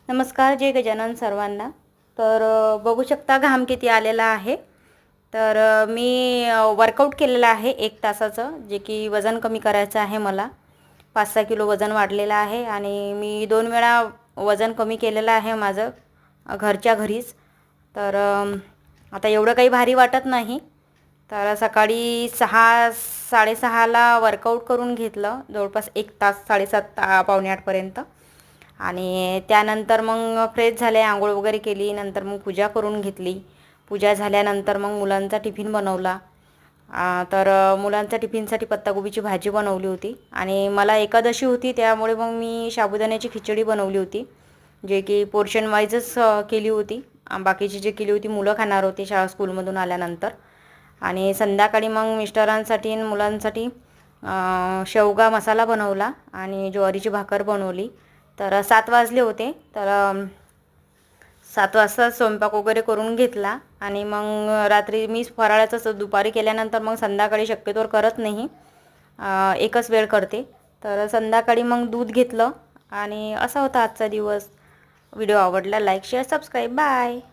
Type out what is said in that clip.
नमस्कार, जय गजानन सर्वांना। तर बघू शकता घाम किती आलेला आहे। तर मी वर्कआउट केलेलं आहे 1 तासाचं, जे की वजन कमी करायचं आहे मला। 5-6 किलो वजन वाढलेलं आहे आणि मी 2 वेळा वजन कमी केलेलं आहे माझं घरच्या घरीच। तर आता एवढं काही भारी वाटत नाही। तर सकाळी 6:30ला वर्कआउट करून घेतलं, जवळपास 1 तास, 7:30 पावणे 8पर्यंत। आणि त्यानंतर मग फ्रेश झाले, आंघोळ वगैरे केली, नंतर मग पूजा करून घेतली। पूजा झाल्यानंतर मग मुलांचा टिफिन बनवला। तर मुलांच्या टिफिनसाठी पत्ताकोबीची भाजी बनवली होती आणि मला एकादशी होती, त्यामुळे मग मी साबुदाण्याची खिचडी बनवली होती, जे की पोर्शन वाईजच केली होती। बाकीची जी केली होती मुलं खाणार होती स्कूलमधून आल्यानंतर। आणि संध्याकाळी मग मिस्टरांसाठी आणि मुलांसाठी शेवगा मसाला बनवला आणि ज्वारीची भाकर बनवली। तर 7 वाजले होते। तर 7 वाजता स्वयंपाक वगैरे करून घेतला आणि मग रात्री मी फराळाचं दुपारी केल्यानंतर मग संध्याकाळी शक्यतोवर करत नाही, एकच वेळ करते। तर संध्याकाळी मग दूध घेतलं आणि असा होता आजचा दिवस। व्हिडिओ आवडला लाईक शेअर सबस्क्राईब बाय।